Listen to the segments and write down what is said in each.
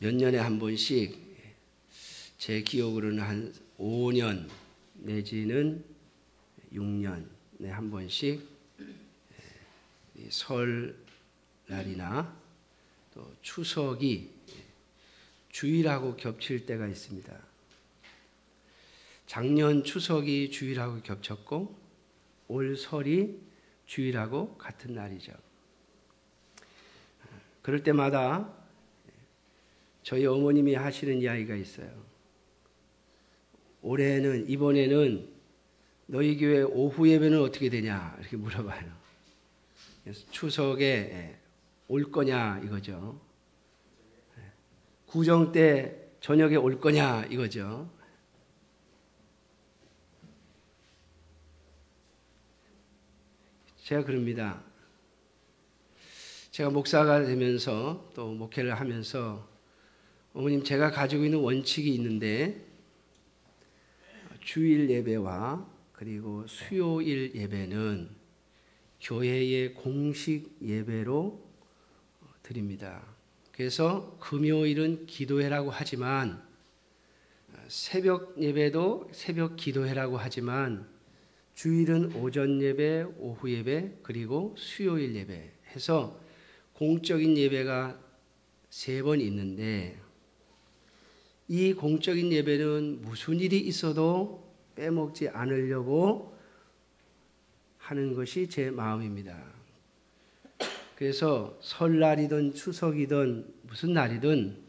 몇 년에 한 번씩 제 기억으로는 한 5년 내지는 6년에 한 번씩 설날이나 또 추석이 주일하고 겹칠 때가 있습니다. 작년 추석이 주일하고 겹쳤고 올 설이 주일하고 같은 날이죠. 그럴 때마다 저희 어머님이 하시는 이야기가 있어요. 이번에는 너희 교회 오후 예배는 어떻게 되냐 이렇게 물어봐요. 그래서 추석에 올 거냐 이거죠. 구정 때 저녁에 올 거냐 이거죠. 제가 그럽니다. 제가 목사가 되면서 또 목회를 하면서 어머님 제가 가지고 있는 원칙이 있는데 주일 예배와 그리고 수요일 예배는 교회의 공식 예배로 드립니다. 그래서 금요일은 기도회라고 하지만 새벽 예배도 새벽 기도회라고 하지만 주일은 오전 예배, 오후 예배, 그리고 수요일 예배 해서 공적인 예배가 3번 있는데 이 공적인 예배는 무슨 일이 있어도 빼먹지 않으려고 하는 것이 제 마음입니다. 그래서 설날이든 추석이든 무슨 날이든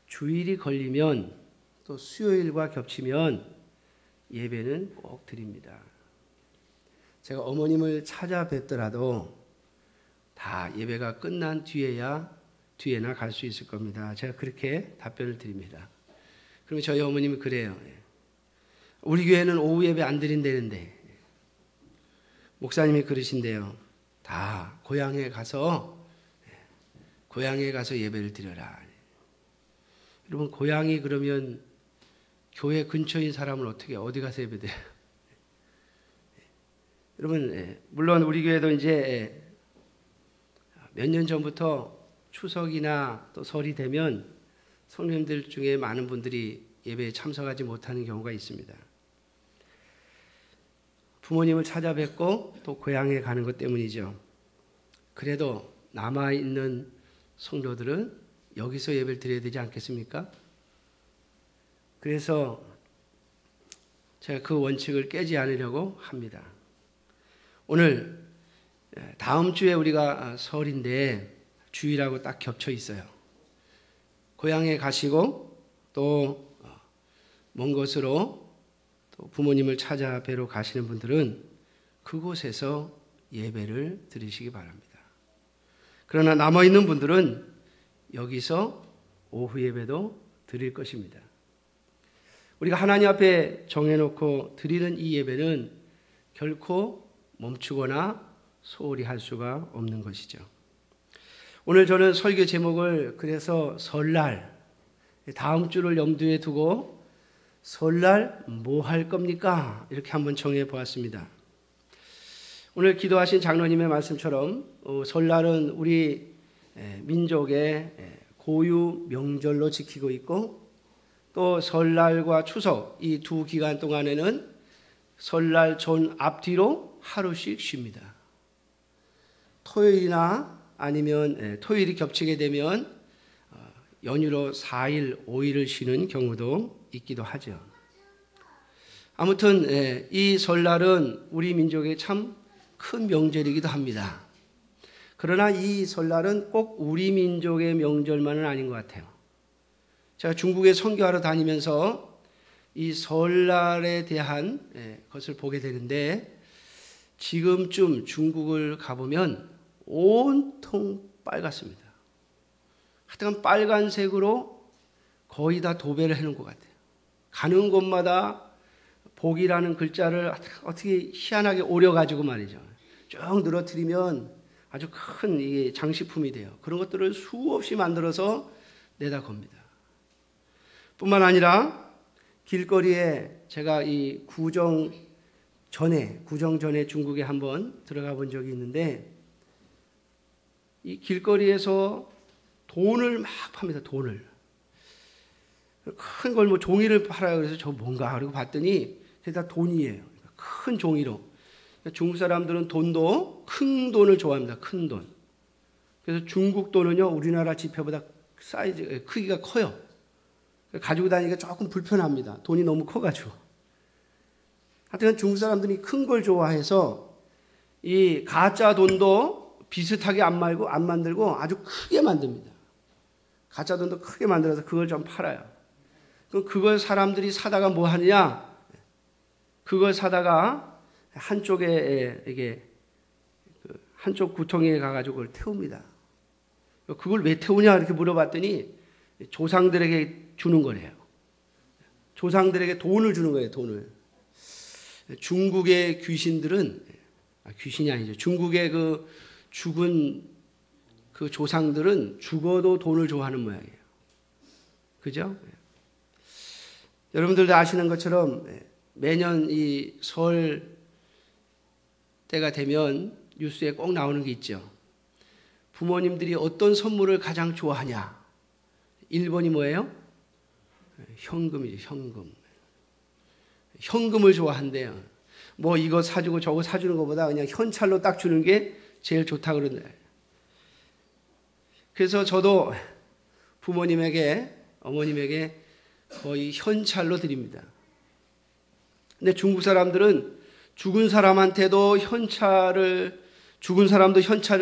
주일이 걸리면 또 수요일과 겹치면 예배는 꼭 드립니다. 제가 어머님을 찾아뵙더라도 다 예배가 끝난 뒤에나 갈 수 있을 겁니다. 제가 그렇게 답변을 드립니다. 그러면 저희 어머님이 그래요. 우리 교회는 오후 예배 안 드린다는데 목사님이 그러신대요. 다 고향에 가서 예배를 드려라. 여러분 고향이 그러면 교회 근처인 사람은 어디 가서 예배 드려요? 여러분 물론 우리 교회도 이제 몇 년 전부터 추석이나 또 설이 되면 성도님들 중에 많은 분들이 예배에 참석하지 못하는 경우가 있습니다. 부모님을 찾아뵙고 또 고향에 가는 것 때문이죠. 그래도 남아있는 성도들은 여기서 예배를 드려야 되지 않겠습니까? 그래서 제가 그 원칙을 깨지 않으려고 합니다. 오늘 다음 주에 우리가 설인데 주일하고 딱 겹쳐 있어요. 고향에 가시고 또 먼 곳으로 또 부모님을 찾아뵈러 가시는 분들은 그곳에서 예배를 드리시기 바랍니다. 그러나 남아있는 분들은 여기서 오후 예배도 드릴 것입니다. 우리가 하나님 앞에 정해놓고 드리는 이 예배는 결코 멈추거나 소홀히 할 수가 없는 것이죠. 오늘 저는 설교 제목을 그래서 설날, 다음 주를 염두에 두고 설날 뭐 할 겁니까? 이렇게 한번 정해 보았습니다. 오늘 기도하신 장로님의 말씀처럼 설날은 우리 민족의 고유 명절로 지키고 있고 또 설날과 추석 이 두 기간 동안에는 설날 전 앞뒤로 하루씩 쉽니다. 토요일이나 아니면 토요일이 겹치게 되면 연휴로 4일, 5일을 쉬는 경우도 있기도 하죠. 아무튼 이 설날은 우리 민족의 참 큰 명절이기도 합니다. 그러나 이 설날은 꼭 우리 민족의 명절만은 아닌 것 같아요. 제가 중국에 선교하러 다니면서 이 설날에 대한 것을 보게 되는데 지금쯤 중국을 가보면 온통 빨갛습니다. 하여튼 빨간색으로 거의 다 도배를 해놓은 것 같아요. 가는 곳마다 복이라는 글자를 어떻게 희한하게 오려가지고 말이죠. 쭉 늘어뜨리면 아주 큰 이게 장식품이 돼요. 그런 것들을 수없이 만들어서 내다 겁니다. 뿐만 아니라 길거리에 제가 이 구정 전에 중국에 한번 들어가 본 적이 있는데 이 길거리에서 돈을 막 팝니다. 돈을. 큰 걸 뭐 종이를 팔아요. 그래서 저 뭔가 그리고 봤더니 그게 다 돈이에요. 큰 종이로. 중국 사람들은 돈도 큰 돈을 좋아합니다. 큰 돈. 그래서 중국 돈은요 우리나라 지폐보다 사이즈 크기가 커요. 가지고 다니기가 조금 불편합니다. 돈이 너무 커가지고. 하여튼 중국 사람들이 큰 걸 좋아해서 이 가짜 돈도 비슷하게 안 만들고 아주 크게 만듭니다. 가짜 돈도 크게 만들어서 그걸 좀 팔아요. 그럼 그걸 사람들이 사다가 뭐 하느냐? 그걸 사다가 한쪽에 이게 한쪽 구덩이에 가가지고 그걸 태웁니다. 그걸 왜 태우냐 이렇게 물어봤더니 조상들에게 주는 거래요. 조상들에게 돈을 주는 거예요. 돈을. 중국의 귀신들은 귀신이 아니죠. 중국의 그 죽은 그 조상들은 죽어도 돈을 좋아하는 모양이에요. 그죠? 여러분들도 아시는 것처럼 매년 이 설 때가 되면 뉴스에 꼭 나오는 게 있죠. 부모님들이 어떤 선물을 가장 좋아하냐? 1번이 뭐예요? 현금이죠. 현금. 현금을 좋아한대요. 뭐 이거 사주고 저거 사주는 것보다 그냥 현찰로 딱 주는 게 제일 좋다 그러네. 그래서 저도 부모님에게 어머님에게 거의 현찰로 드립니다. 근데 중국 사람들은 죽은 사람도 현찰을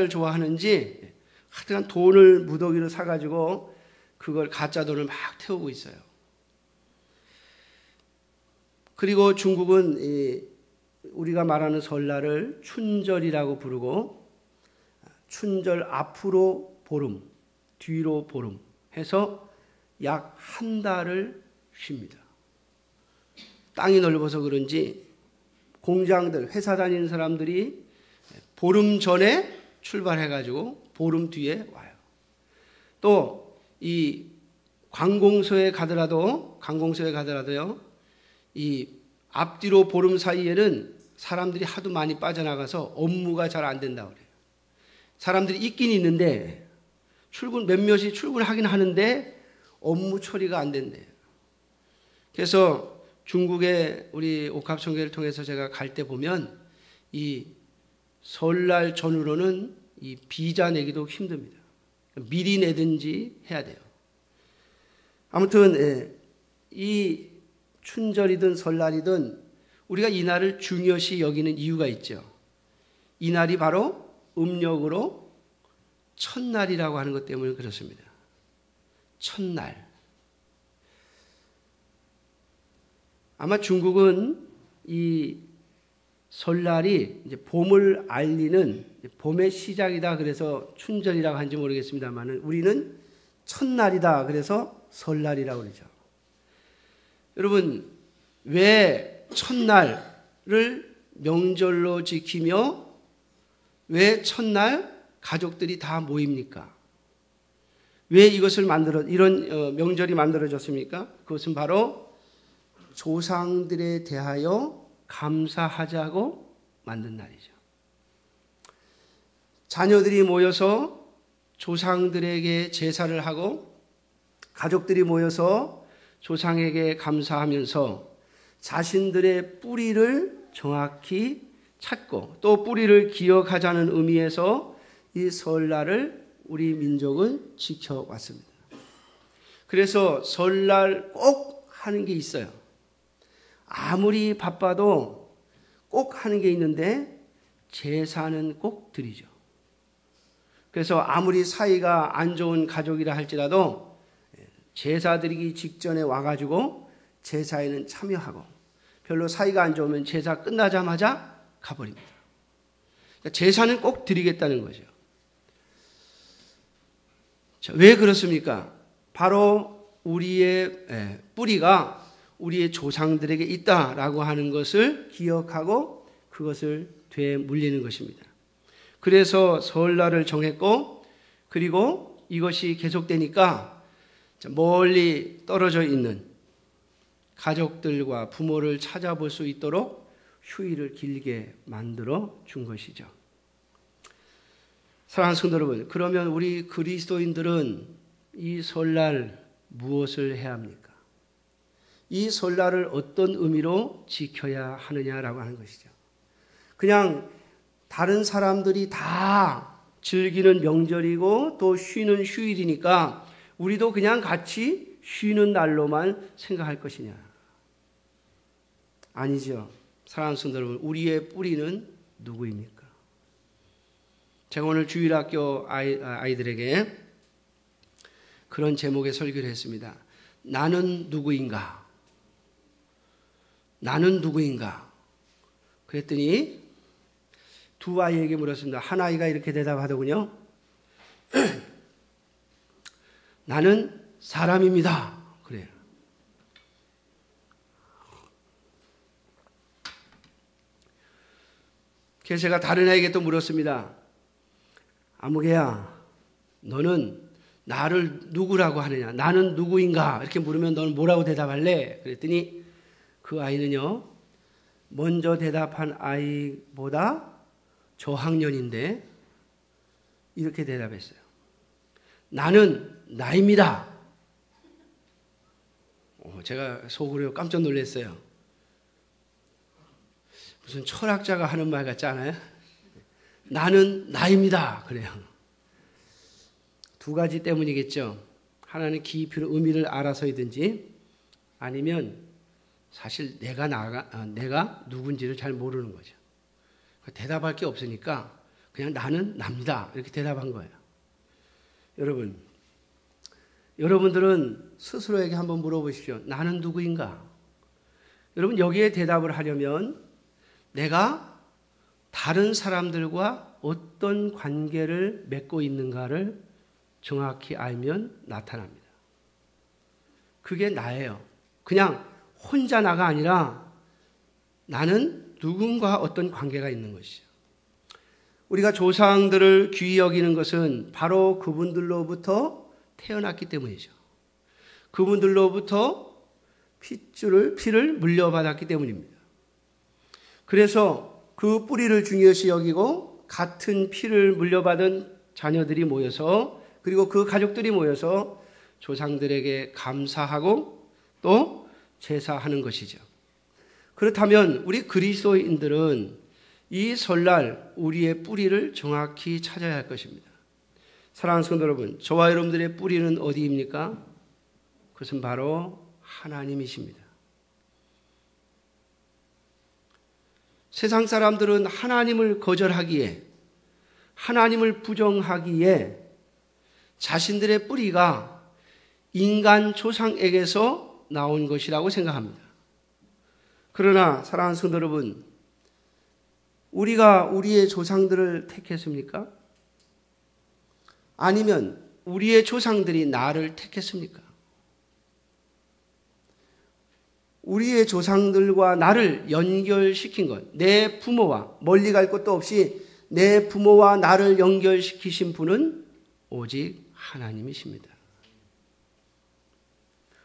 좋아하는지 하여튼 돈을 무더기로 사가지고 그걸 가짜 돈을 막 태우고 있어요. 그리고 중국은 우리가 말하는 설날을 춘절이라고 부르고 춘절 앞으로 보름, 뒤로 보름 해서 약 한 달을 쉽니다. 땅이 넓어서 그런지 공장들, 회사 다니는 사람들이 보름 전에 출발해가지고 보름 뒤에 와요. 또 이 관공서에 가더라도요, 이 앞뒤로 보름 사이에는 사람들이 하도 많이 빠져나가서 업무가 잘 안 된다고 그래요. 사람들이 있긴 있는데 몇몇이 출근하긴 하는데 업무 처리가 안 된대요. 그래서 중국의 우리 옥합청교회를 통해서 제가 갈 때 보면 이 설날 전후로는 이 비자 내기도 힘듭니다. 미리 내든지 해야 돼요. 아무튼 이 춘절이든 설날이든 우리가 이 날을 중요시 여기는 이유가 있죠. 이 날이 바로 음력으로 첫날이라고 하는 것 때문에 그렇습니다. 첫날. 아마 중국은 이 설날이 이제 봄을 알리는 봄의 시작이다 그래서 춘절이라고 하는지 모르겠습니다만 우리는 첫날이다 그래서 설날이라고 그러죠. 여러분 왜 첫날을 명절로 지키며 왜 첫날 가족들이 다 모입니까? 왜 이것을 이런 명절이 만들어졌습니까? 그것은 바로 조상들에 대하여 감사하자고 만든 날이죠. 자녀들이 모여서 조상들에게 제사를 하고 가족들이 모여서 조상에게 감사하면서 자신들의 뿌리를 정확히 찾고 또 뿌리를 기억하자는 의미에서 이 설날을 우리 민족은 지켜왔습니다. 그래서 설날 꼭 하는 게 있어요. 아무리 바빠도 꼭 하는 게 있는데 제사는 꼭 드리죠. 그래서 아무리 사이가 안 좋은 가족이라 할지라도 제사 드리기 직전에 와가지고 제사에는 참여하고 별로 사이가 안 좋으면 제사 끝나자마자 가버립니다. 그러니까 제사는 꼭 드리겠다는 거죠. 자, 왜 그렇습니까? 바로 우리의 뿌리가 우리의 조상들에게 있다라고 하는 것을 기억하고 그것을 되물리는 것입니다. 그래서 설날을 정했고 그리고 이것이 계속되니까 멀리 떨어져 있는 가족들과 부모를 찾아볼 수 있도록 휴일을 길게 만들어 준 것이죠. 사랑하는 성도 여러분, 그러면 우리 그리스도인들은 이 설날 무엇을 해야 합니까? 이 설날을 어떤 의미로 지켜야 하느냐라고 하는 것이죠. 그냥 다른 사람들이 다 즐기는 명절이고 또 쉬는 휴일이니까 우리도 그냥 같이 쉬는 날로만 생각할 것이냐? 아니죠. 사랑하는 성도 여러분, 우리의 뿌리는 누구입니까? 제가 오늘 주일학교 아이들에게 그런 제목의 설교를 했습니다. 나는 누구인가? 나는 누구인가? 그랬더니 두 아이에게 물었습니다. 한 아이가 이렇게 대답하더군요. 나는 사람입니다. 그래요. 그래서 제가 다른 아이에게 또 물었습니다. 아무개야, 너는 나를 누구라고 하느냐? 나는 누구인가? 이렇게 물으면 너는 뭐라고 대답할래? 그랬더니 그 아이는요, 먼저 대답한 아이보다 저학년인데 이렇게 대답했어요. 나는 나입니다. 제가 속으로 깜짝 놀랐어요. 무슨 철학자가 하는 말 같지 않아요? 나는 나입니다. 그래요. 두 가지 때문이겠죠. 하나는 깊이 의미를 알아서이든지 아니면 사실 내가 누군지를 잘 모르는 거죠. 대답할 게 없으니까 그냥 나는 납니다. 이렇게 대답한 거예요. 여러분들은 스스로에게 한번 물어보십시오. 나는 누구인가? 여러분 여기에 대답을 하려면 내가 다른 사람들과 어떤 관계를 맺고 있는가를 정확히 알면 나타납니다. 그게 나예요. 그냥 혼자 나가 아니라 나는 누군가 어떤 관계가 있는 것이죠. 우리가 조상들을 귀히 여기는 것은 바로 그분들로부터 태어났기 때문이죠. 그분들로부터 피를 물려받았기 때문입니다. 그래서 그 뿌리를 중요시 여기고 같은 피를 물려받은 자녀들이 모여서 그리고 그 가족들이 모여서 조상들에게 감사하고 또 제사하는 것이죠. 그렇다면 우리 그리스도인들은 이 설날 우리의 뿌리를 정확히 찾아야 할 것입니다. 사랑하는 성도 여러분, 저와 여러분들의 뿌리는 어디입니까? 그것은 바로 하나님이십니다. 세상 사람들은 하나님을 거절하기에, 하나님을 부정하기에 자신들의 뿌리가 인간 조상에게서 나온 것이라고 생각합니다. 그러나 사랑하는 성도 여러분, 우리가 우리의 조상들을 택했습니까? 아니면 우리의 조상들이 나를 택했습니까? 우리의 조상들과 나를 연결시킨 것, 내 부모와 멀리 갈 것도 없이 내 부모와 나를 연결시키신 분은 오직 하나님이십니다.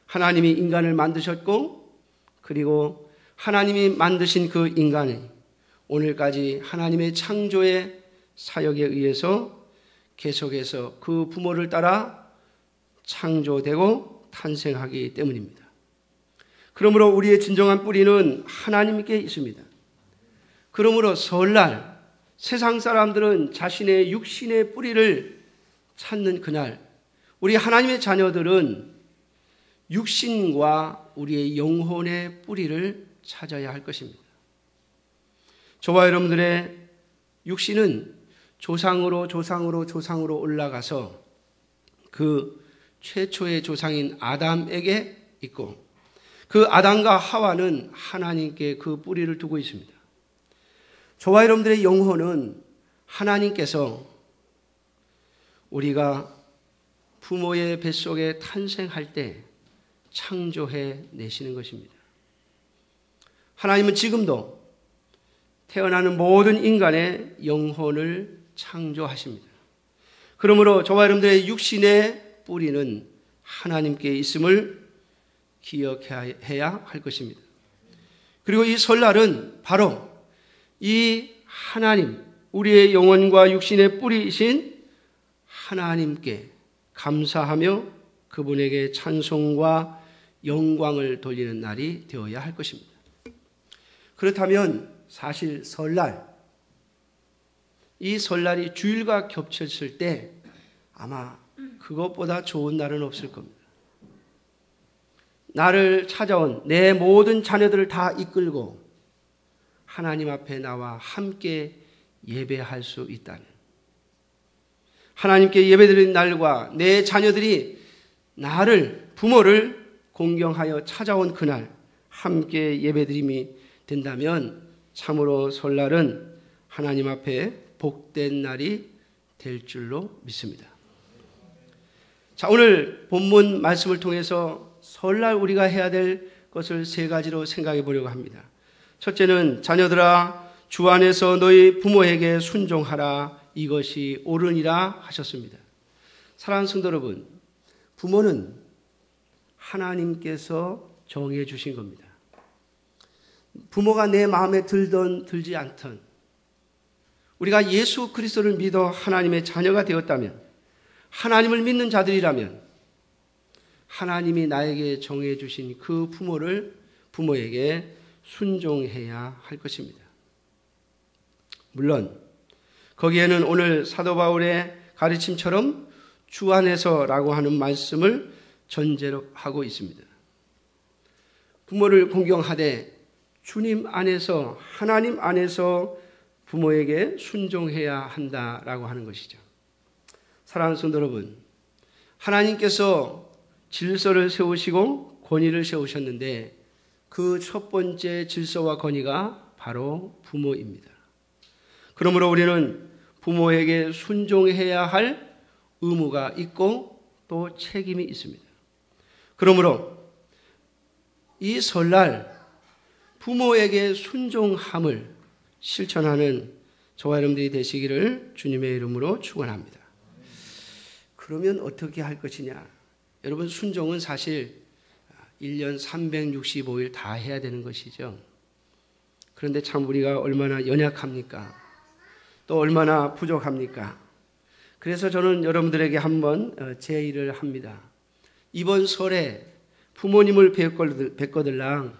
하나님이 인간을 만드셨고 그리고 하나님이 만드신 그 인간이 오늘까지 하나님의 창조의 사역에 의해서 계속해서 그 부모를 따라 창조되고 탄생하기 때문입니다. 그러므로 우리의 진정한 뿌리는 하나님께 있습니다. 그러므로 설날 세상 사람들은 자신의 육신의 뿌리를 찾는 그날, 우리 하나님의 자녀들은 육신과 우리의 영혼의 뿌리를 찾아야 할 것입니다. 저와 여러분들의 육신은 조상으로 올라가서 그 최초의 조상인 아담에게 있고 그 아담과 하와는 하나님께 그 뿌리를 두고 있습니다. 저와 여러분들의 영혼은 하나님께서 우리가 부모의 뱃속에 탄생할 때 창조해 내시는 것입니다. 하나님은 지금도 태어나는 모든 인간의 영혼을 창조하십니다. 그러므로 저와 여러분들의 육신의 뿌리는 하나님께 있음을 기억해야 할 것입니다. 그리고 이 설날은 바로 이 하나님, 우리의 영혼과 육신의 뿌리이신 하나님께 감사하며 그분에게 찬송과 영광을 돌리는 날이 되어야 할 것입니다. 그렇다면 사실 설날, 이 설날이 주일과 겹쳤을 때 아마 그것보다 좋은 날은 없을 겁니다. 나를 찾아온 내 모든 자녀들을 다 이끌고 하나님 앞에 나와 함께 예배할 수 있다는, 하나님께 예배드리는 날과 내 자녀들이 나를, 부모를 공경하여 찾아온 그날 함께 예배드림이 된다면 참으로 설날은 하나님 앞에 복된 날이 될 줄로 믿습니다. 자, 오늘 본문 말씀을 통해서 설날 우리가 해야 될 것을 세 가지로 생각해 보려고 합니다. 첫째는 자녀들아 주 안에서 너희 부모에게 순종하라, 이것이 옳으니라 하셨습니다. 사랑하는 성도 여러분, 부모는 하나님께서 정해 주신 겁니다. 부모가 내 마음에 들든 들지 않든 우리가 예수 그리스도를 믿어 하나님의 자녀가 되었다면, 하나님을 믿는 자들이라면 하나님이 나에게 정해 주신 그 부모에게 순종해야 할 것입니다. 물론 거기에는 오늘 사도 바울의 가르침처럼 주 안에서라고 하는 말씀을 전제로 하고 있습니다. 부모를 공경하되 주님 안에서, 하나님 안에서 부모에게 순종해야 한다라고 하는 것이죠. 사랑하는 성도 여러분, 하나님께서 질서를 세우시고 권위를 세우셨는데 그 첫 번째 질서와 권위가 바로 부모입니다. 그러므로 우리는 부모에게 순종해야 할 의무가 있고 또 책임이 있습니다. 그러므로 이 설날 부모에게 순종함을 실천하는 저와 여러분들이 되시기를 주님의 이름으로 축원합니다. 그러면 어떻게 할 것이냐? 여러분, 순종은 사실 1년 365일 다 해야 되는 것이죠. 그런데 참 우리가 얼마나 연약합니까? 또 얼마나 부족합니까? 그래서 저는 여러분들에게 한번 제의를 합니다. 이번 설에 부모님을 뵙거들랑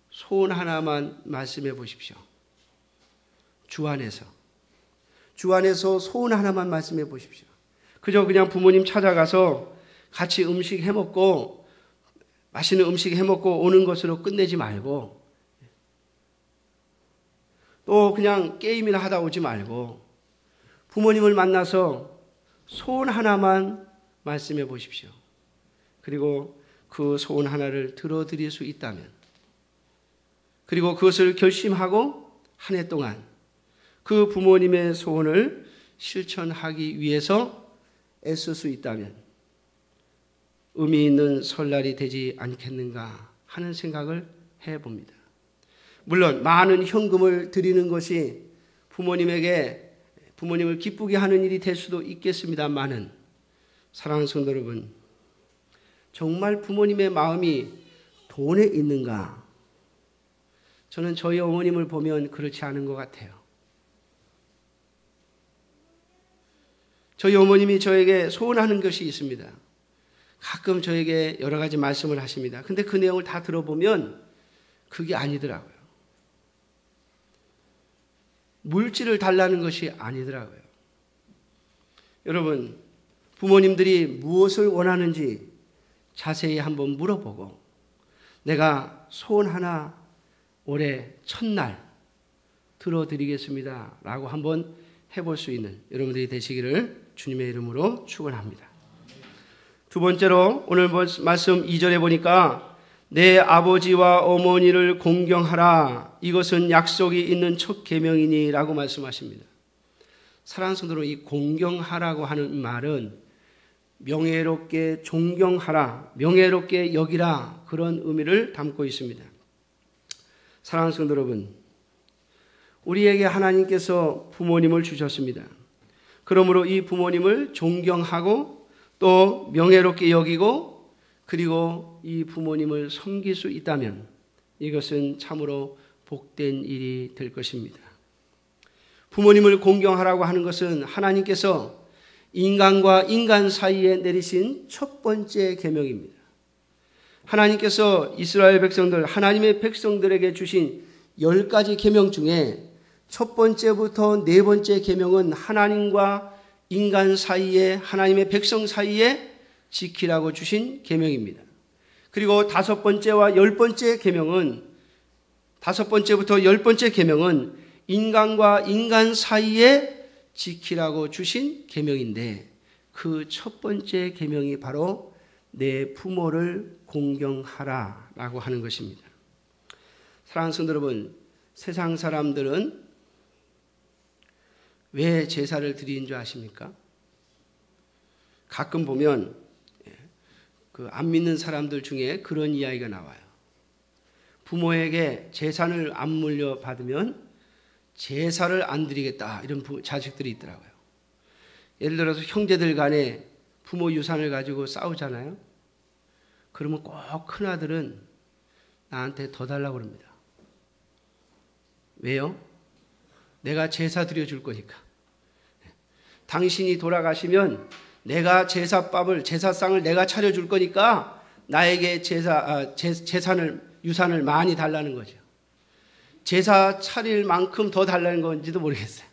소원 하나만 말씀해 보십시오. 주 안에서 소원 하나만 말씀해 보십시오. 그냥 부모님 찾아가서 같이 음식 해먹고, 맛있는 음식 해먹고 오는 것으로 끝내지 말고, 또 그냥 게임이나 하다 오지 말고 부모님을 만나서 소원 하나만 말씀해 보십시오. 그리고 그 소원 하나를 들어드릴 수 있다면, 그리고 그것을 결심하고 한 해 동안 그 부모님의 소원을 실천하기 위해서 애쓸 수 있다면 의미 있는 설날이 되지 않겠는가 하는 생각을 해봅니다. 물론 많은 현금을 드리는 것이 부모님을 기쁘게 하는 일이 될 수도 있겠습니다만은, 사랑하는 성도 여러분, 정말 부모님의 마음이 돈에 있는가? 저는 저희 어머님을 보면 그렇지 않은 것 같아요. 저희 어머님이 저에게 소원하는 것이 있습니다. 가끔 저에게 여러 가지 말씀을 하십니다. 근데 그 내용을 다 들어보면 그게 아니더라고요. 물질을 달라는 것이 아니더라고요. 여러분, 부모님들이 무엇을 원하는지 자세히 한번 물어보고, 내가 소원 하나 올해 첫날 들어드리겠습니다 라고 한번 해볼 수 있는 여러분들이 되시기를 주님의 이름으로 축원합니다. 두 번째로 오늘 말씀 2절에 보니까 내 아버지와 어머니를 공경하라, 이것은 약속이 있는 첫 계명이니 라고 말씀하십니다. 사랑하는 성도로, 이 공경하라고 하는 말은 명예롭게 존경하라, 명예롭게 여기라, 그런 의미를 담고 있습니다. 사랑하는 성도 여러분, 우리에게 하나님께서 부모님을 주셨습니다. 그러므로 이 부모님을 존경하고 또 명예롭게 여기고, 그리고 이 부모님을 섬길 수 있다면 이것은 참으로 복된 일이 될 것입니다. 부모님을 공경하라고 하는 것은 하나님께서 인간과 인간 사이에 내리신 첫 번째 계명입니다. 하나님께서 이스라엘 백성들, 하나님의 백성들에게 주신 10가지 계명 중에 첫 번째부터 네 번째 계명은 하나님과 인간 사이에, 하나님의 백성 사이에 지키라고 주신 계명입니다. 그리고 다섯 번째와 10번째 계명은, 다섯 번째부터 10번째 계명은 인간과 인간 사이에 지키라고 주신 계명인데, 그 첫 번째 계명이 바로 내 부모를 공경하라라고 하는 것입니다. 사랑하는 성도 여러분, 세상 사람들은 왜 제사를 드리는 줄 아십니까? 가끔 보면 그 안 믿는 사람들 중에 그런 이야기가 나와요. 부모에게 재산을 안 물려받으면 제사를 안 드리겠다, 이런 자식들이 있더라고요. 예를 들어서 형제들 간에 부모 유산을 가지고 싸우잖아요. 그러면 꼭 큰아들은 나한테 더 달라고 그럽니다. 왜요? 내가 제사 드려줄 거니까. 당신이 돌아가시면 내가 제사상을 내가 차려줄 거니까 나에게 유산을 많이 달라는 거죠. 제사 차릴 만큼 더 달라는 건지도 모르겠어요.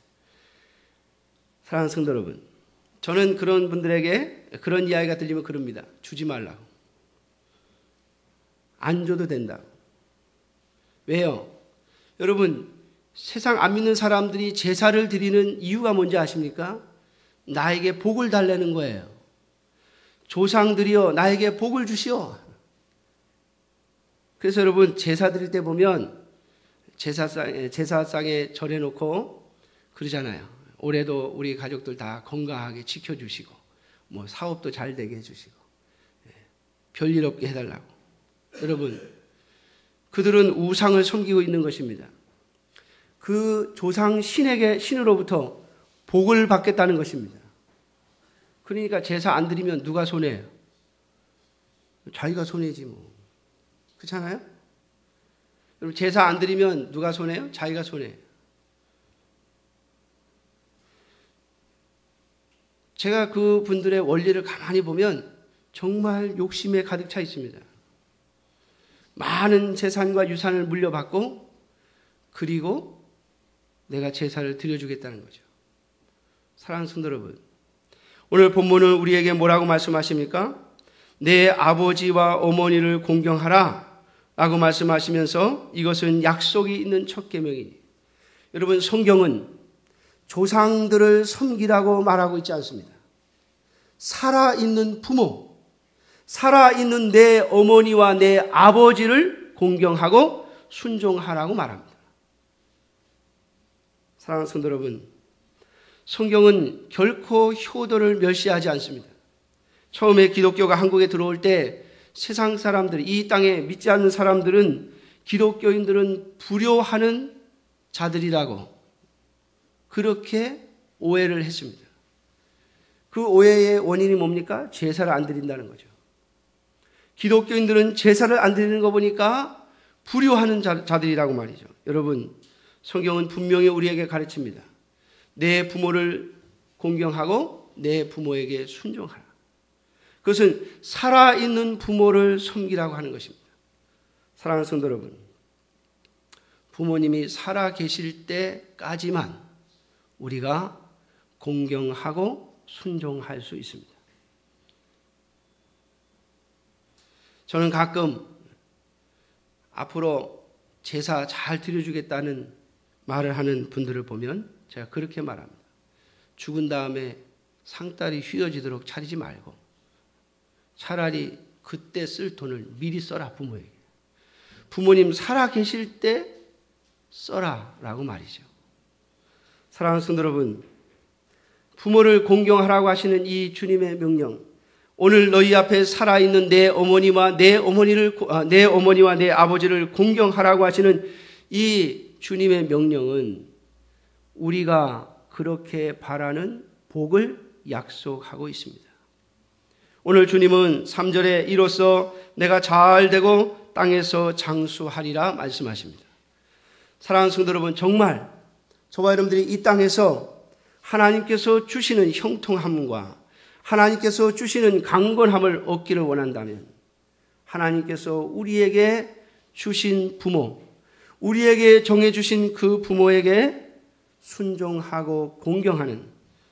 사랑하는 성도 여러분, 저는 그런 분들에게 그런 이야기가 들리면 그럽니다. 주지 말라고. 안 줘도 된다고. 왜요? 여러분, 세상 안 믿는 사람들이 제사를 드리는 이유가 뭔지 아십니까? 나에게 복을 달라는 거예요. 조상들이여 나에게 복을 주시오. 그래서 여러분, 제사 드릴 때 보면 제사상에 절해놓고 그러잖아요. 올해도 우리 가족들 다 건강하게 지켜주시고 뭐 사업도 잘 되게 해주시고 별일 없게 해달라고. 여러분, 그들은 우상을 섬기고 있는 것입니다. 그 조상 신으로부터 복을 받겠다는 것입니다. 그러니까 제사 안 드리면 누가 손해요? 자기가 손해지 뭐. 그렇잖아요? 여러분, 제사 안 드리면 누가 손해요? 자기가 손해요. 제가 그 분들의 원리를 가만히 보면 정말 욕심에 가득 차 있습니다. 많은 재산과 유산을 물려받고 그리고 내가 제사를 드려주겠다는 거죠. 사랑하는 성도 여러분, 오늘 본문은 우리에게 뭐라고 말씀하십니까? 내 아버지와 어머니를 공경하라 라고 말씀하시면서 이것은 약속이 있는 첫 계명이니, 여러분, 성경은 조상들을 섬기라고 말하고 있지 않습니다. 살아있는 부모, 살아있는 내 어머니와 내 아버지를 공경하고 순종하라고 말합니다. 사랑하는 성도 여러분, 성경은 결코 효도를 멸시하지 않습니다. 처음에 기독교가 한국에 들어올 때 세상 사람들, 이 땅에 믿지 않는 사람들은 기독교인들은 불효하는 자들이라고 그렇게 오해를 했습니다. 그 오해의 원인이 뭡니까? 제사를 안 드린다는 거죠. 기독교인들은 제사를 안 드리는 거 보니까 불효하는 자들이라고 말이죠. 여러분, 성경은 분명히 우리에게 가르칩니다. 내 부모를 공경하고 내 부모에게 순종하라. 그것은 살아있는 부모를 섬기라고 하는 것입니다. 사랑하는 성도 여러분, 부모님이 살아 계실 때까지만 우리가 공경하고 순종할 수 있습니다. 저는 가끔 앞으로 제사 잘 드려주겠다는 말을 하는 분들을 보면 제가 그렇게 말합니다. 죽은 다음에 상다리 휘어지도록 차리지 말고 차라리 그때 쓸 돈을 미리 써라, 부모에게. 부모님 살아 계실 때 써라 라고 말이죠. 사랑하는 성도 여러분, 부모를 공경하라고 하시는 이 주님의 명령, 오늘 너희 앞에 살아있는 내 어머니와 내 아버지를 공경하라고 하시는 이 주님의 명령은 우리가 그렇게 바라는 복을 약속하고 있습니다. 오늘 주님은 3절에 이로써 내가 잘 되고 땅에서 장수하리라 말씀하십니다. 사랑하는 성도 여러분, 정말 저와 여러분들이 이 땅에서 하나님께서 주시는 형통함과 하나님께서 주시는 강건함을 얻기를 원한다면 하나님께서 우리에게 주신 부모, 우리에게 정해주신 그 부모에게 순종하고 공경하는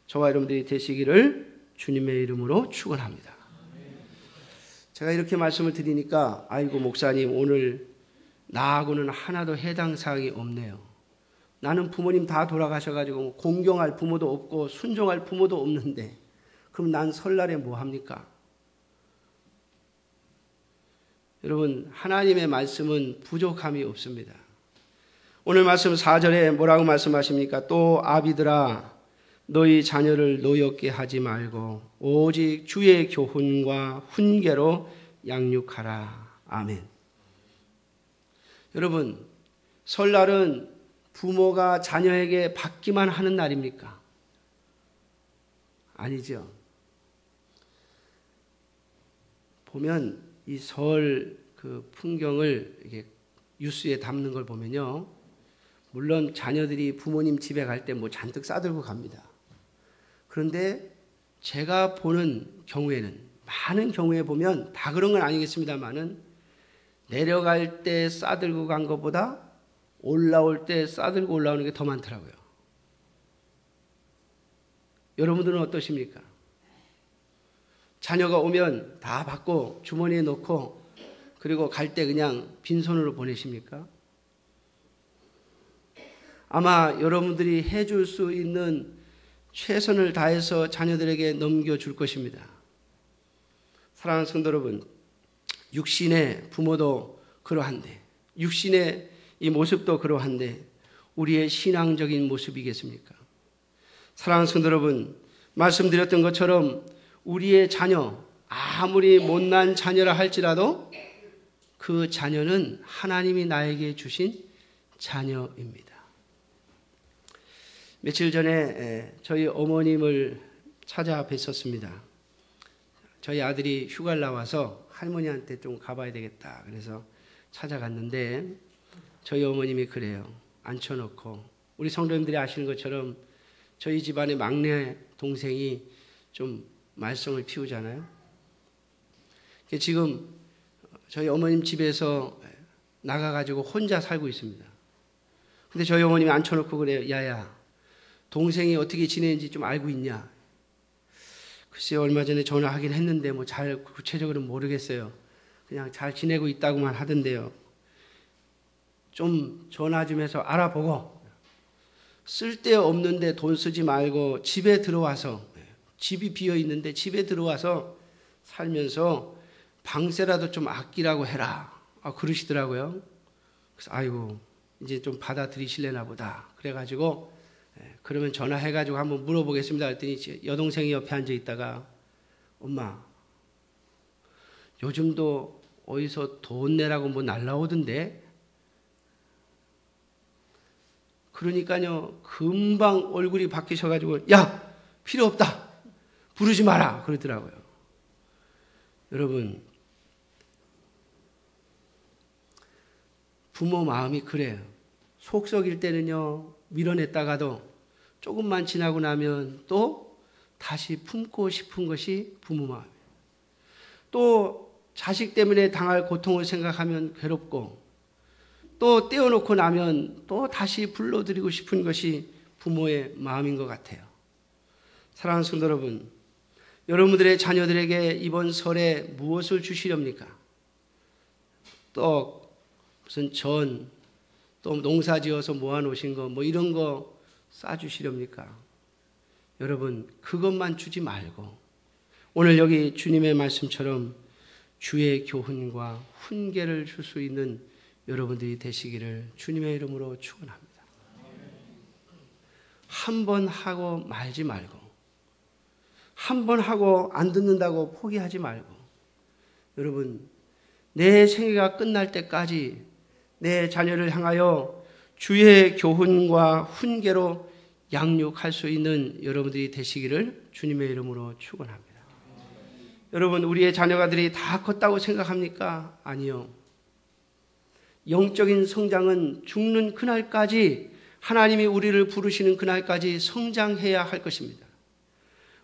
저와 여러분들이 되시기를 주님의 이름으로 축원합니다. 제가 이렇게 말씀을 드리니까 아이고 목사님 오늘 나하고는 하나도 해당 사항이 없네요. 나는 부모님 다 돌아가셔가지고 공경할 부모도 없고 순종할 부모도 없는데 그럼 난 설날에 뭐 합니까? 여러분 하나님의 말씀은 부족함이 없습니다. 오늘 말씀 4절에 뭐라고 말씀하십니까? 또 아비들아 너희 자녀를 노엽게 하지 말고 오직 주의 교훈과 훈계로 양육하라. 아멘. 여러분 설날은 부모가 자녀에게 받기만 하는 날입니까? 아니죠. 보면 이 설 그 풍경을 이렇게 뉴스에 담는 걸 보면요. 물론 자녀들이 부모님 집에 갈 때 뭐 잔뜩 싸들고 갑니다. 그런데 제가 보는 경우에는 많은 경우에 보면 다 그런 건 아니겠습니다만은 내려갈 때 싸들고 간 것보다 올라올 때 싸들고 올라오는 게 더 많더라고요. 여러분들은 어떠십니까? 자녀가 오면 다 받고 주머니에 넣고 그리고 갈 때 그냥 빈손으로 보내십니까? 아마 여러분들이 해줄 수 있는 최선을 다해서 자녀들에게 넘겨줄 것입니다. 사랑하는 성도 여러분, 육신의 부모도 그러한데 육신의 이 모습도 그러한데 우리의 신앙적인 모습이겠습니까? 사랑하는 성도 여러분, 말씀드렸던 것처럼 우리의 자녀, 아무리 못난 자녀라 할지라도 그 자녀는 하나님이 나에게 주신 자녀입니다. 며칠 전에 저희 어머님을 찾아뵀었습니다. 저희 아들이 휴가를 나와서 할머니한테 좀 가봐야 되겠다. 그래서 찾아갔는데 저희 어머님이 그래요. 앉혀놓고 우리 성도님들이 아시는 것처럼 저희 집안의 막내 동생이 좀 말썽을 피우잖아요. 지금 저희 어머님 집에서 나가가지고 혼자 살고 있습니다. 근데 저희 어머님이 앉혀놓고 그래요. 야야, 동생이 어떻게 지내는지 좀 알고 있냐? 글쎄 얼마 전에 전화하긴 했는데 뭐 잘 구체적으로는 모르겠어요. 그냥 잘 지내고 있다고만 하던데요. 좀 전화 좀 해서 알아보고 쓸데없는데 돈 쓰지 말고 집에 들어와서 집이 비어있는데 집에 들어와서 살면서 방세라도 좀 아끼라고 해라. 그러시더라고요. 그래서 아이고 이제 좀 받아들이실래나 보다. 그래가지고 그러면 전화해가지고 한번 물어보겠습니다. 그랬더니 여동생이 옆에 앉아 있다가 엄마 요즘도 어디서 돈 내라고 뭐 날라오던데 그러니까요 금방 얼굴이 바뀌셔가지고 야 필요 없다 부르지 마라 그러더라고요. 여러분 부모 마음이 그래요. 속 썩일 때는요 밀어냈다가도 조금만 지나고 나면 또 다시 품고 싶은 것이 부모 마음이에요. 또 자식 때문에 당할 고통을 생각하면 괴롭고 또 떼어놓고 나면 또 다시 불러드리고 싶은 것이 부모의 마음인 것 같아요. 사랑하는 성도 여러분, 여러분들의 자녀들에게 이번 설에 무엇을 주시렵니까? 떡, 무슨 전, 또 농사 지어서 모아놓으신 거 뭐 이런 거 싸주시렵니까? 여러분 그것만 주지 말고 오늘 여기 주님의 말씀처럼 주의 교훈과 훈계를 줄 수 있는 여러분들이 되시기를 주님의 이름으로 축원합니다. 한 번 하고 말지 말고 한 번 하고 안 듣는다고 포기하지 말고 여러분 내 생애가 끝날 때까지 내 자녀를 향하여 주의 교훈과 훈계로 양육할 수 있는 여러분들이 되시기를 주님의 이름으로 축원합니다. 여러분 우리의 자녀가들이 다 컸다고 생각합니까? 아니요. 영적인 성장은 죽는 그날까지 하나님이 우리를 부르시는 그날까지 성장해야 할 것입니다.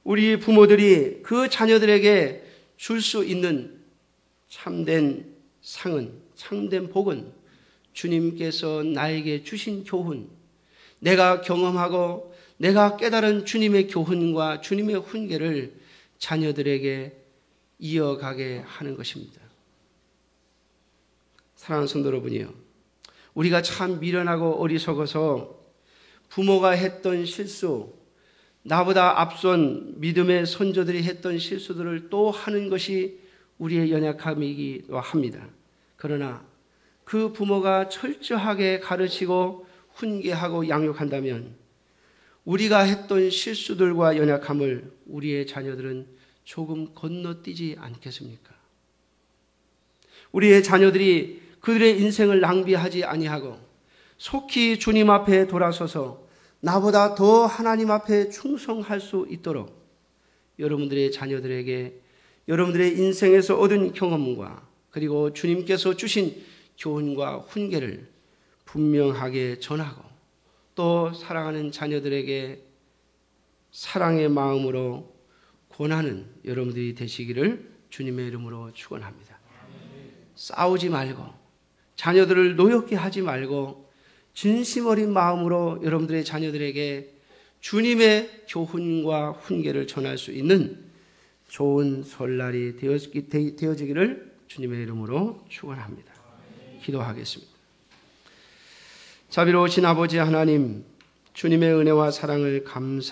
우리 부모들이 그 자녀들에게 줄 수 있는 참된 상은, 참된 복은 주님께서 나에게 주신 교훈, 내가 경험하고 내가 깨달은 주님의 교훈과 주님의 훈계를 자녀들에게 이어가게 하는 것입니다. 사랑하는 성도 여러분이요, 우리가 참 미련하고 어리석어서 부모가 했던 실수, 나보다 앞선 믿음의 선조들이 했던 실수들을 또 하는 것이 우리의 연약함이기도 합니다. 그러나 그 부모가 철저하게 가르치고 훈계하고 양육한다면 우리가 했던 실수들과 연약함을 우리의 자녀들은 조금 건너뛰지 않겠습니까? 우리의 자녀들이 그들의 인생을 낭비하지 아니하고 속히 주님 앞에 돌아서서 나보다 더 하나님 앞에 충성할 수 있도록 여러분들의 자녀들에게 여러분들의 인생에서 얻은 경험과 그리고 주님께서 주신 교훈과 훈계를 분명하게 전하고 또 사랑하는 자녀들에게 사랑의 마음으로 권하는 여러분들이 되시기를 주님의 이름으로 축원합니다. 싸우지 말고 자녀들을 노엽게 하지 말고 진심 어린 마음으로 여러분들의 자녀들에게 주님의 교훈과 훈계를 전할 수 있는 좋은 설날이 되어지기를 주님의 이름으로 축원합니다. 기도하겠습니다. 자비로우신 아버지 하나님, 주님의 은혜와 사랑을 감사